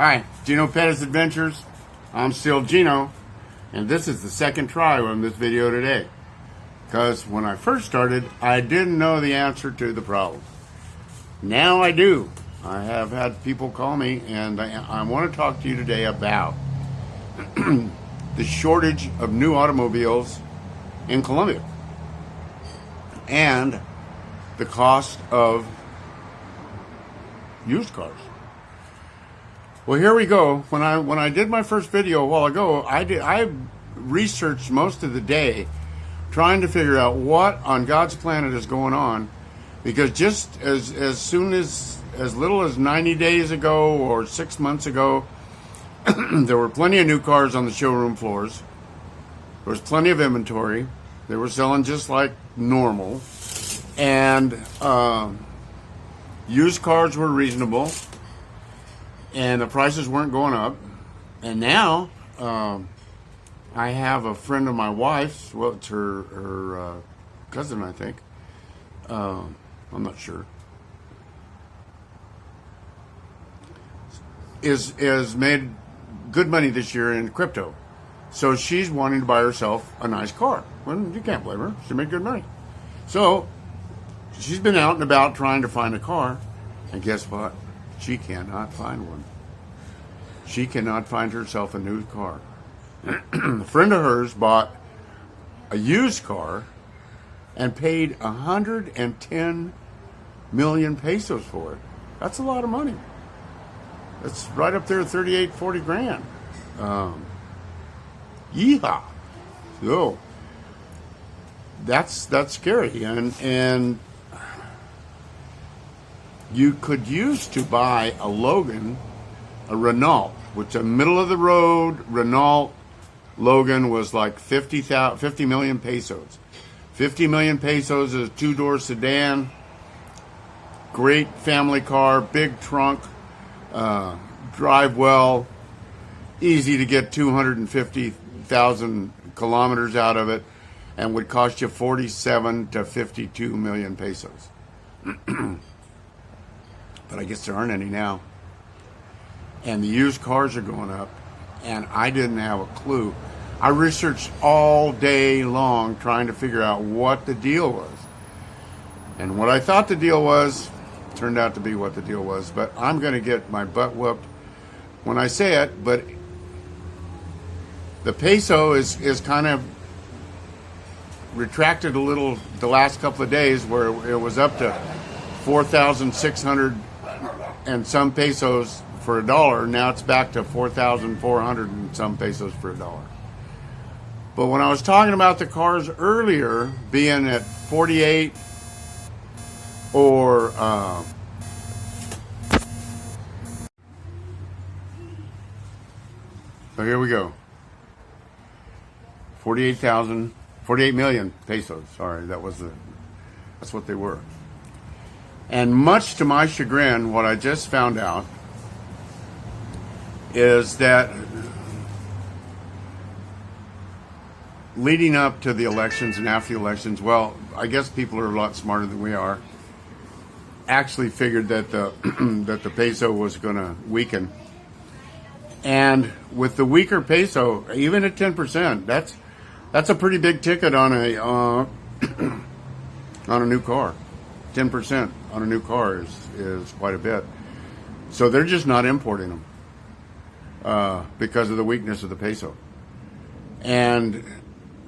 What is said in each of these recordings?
Hi, Geno Pettis Adventures. I'm still Geno, and this is the second try on this video today. Because when I first started, I didn't know the answer to the problem. Now I do. I have had people call me, and I want to talk to you today about the shortage of new automobiles in Colombia and the cost of used cars. Well, here we go. When I did my first video a while ago, I researched most of the day trying to figure out what on God's planet is going on, because just as soon as little as 90 days ago or 6 months ago, there were plenty of new cars on the showroom floors. There was plenty of inventory. They were selling just like normal, and used cars were reasonable, and the prices weren't going up. And now I have a friend of my wife's, well, it's her cousin, I think. I'm not sure. Is made good money this year in crypto. So she's wanting to buy herself a nice car. Well, you can't blame her. She made good money. So she's been out and about trying to find a car. And guess what? She cannot find one. She cannot find herself a new car. A friend of hers bought a used car and paid 110 million pesos for it. That's a lot of money. That's right up there, 38, 40 grand. Yeehaw. So that's scary. And you could use to buy a Logan, a Renault, which a middle of the road Renault Logan was like 50 million pesos. 50 million pesos is a two-door sedan, great family car, big trunk, drive well, easy to get 250,000 kilometers out of it, and would cost you 47 to 52 million pesos. But I guess there aren't any now. And the used cars are going up, and I didn't have a clue. I researched all day long trying to figure out what the deal was. And what I thought the deal was turned out to be what the deal was. But I'm going to get my butt whooped when I say it. But the peso is kind of retracted a little the last couple of days, where it was up to 4,600 and some pesos for a dollar. Now it's back to 4,400 and some pesos for a dollar. But when I was talking about the cars earlier being at 48 or so here we go. 48 million pesos. Sorry, that's what they were. And much to my chagrin, what I just found out is that leading up to the elections and after the elections, well, I guess people are a lot smarter than we are, actually figured that the that the peso was going to weaken. And with the weaker peso, even at 10%, that's a pretty big ticket on a on a new car. 10% on a new car is quite a bit. So they're just not importing them because of the weakness of the peso. And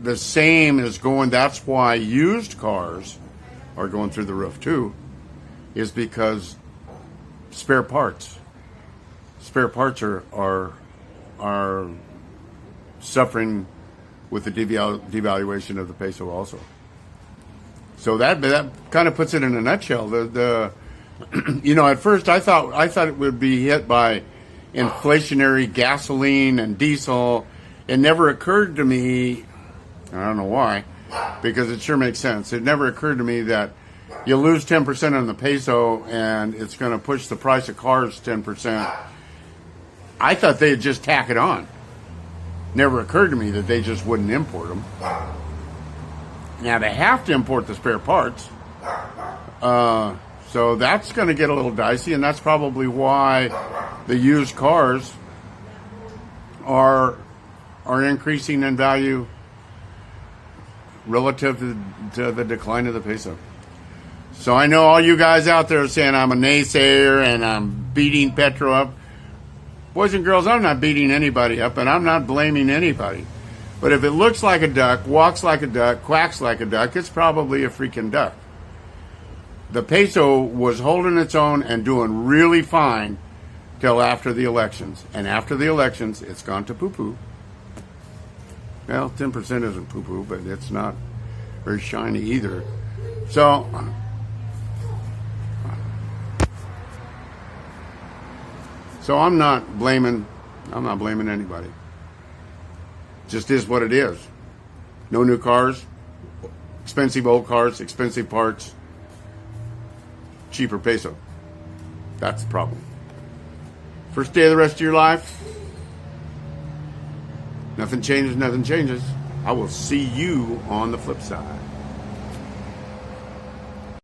the same is going, that's why used cars are going through the roof too, is because spare parts are suffering with the devaluation of the peso also. So that kind of puts it in a nutshell. The you know, at first I thought it would be hit by inflationary gasoline and diesel. It never occurred to me, I don't know why, because it sure makes sense. It never occurred to me that you lose 10% on the peso and it's going to push the price of cars 10%. I thought they'd just tack it on. Never occurred to me that they just wouldn't import them. Now they have to import the spare parts. So that's going to get a little dicey, and that's probably why the used cars are increasing in value relative to the decline of the peso. So I know all you guys out there saying I'm a naysayer and I'm beating Petro up. Boys and girls, I'm not beating anybody up, and I'm not blaming anybody. But if it looks like a duck, walks like a duck, quacks like a duck, it's probably a freaking duck. The peso was holding its own and doing really fine till after the elections. And after the elections, it's gone to poo-poo. Well, 10% isn't poo-poo, but it's not very shiny either. So I'm not blaming anybody. Just is what it is. No new cars, expensive old cars, expensive parts, cheaper peso. That's the problem. First day of the rest of your life, nothing changes, nothing changes. I will see you on the flip side.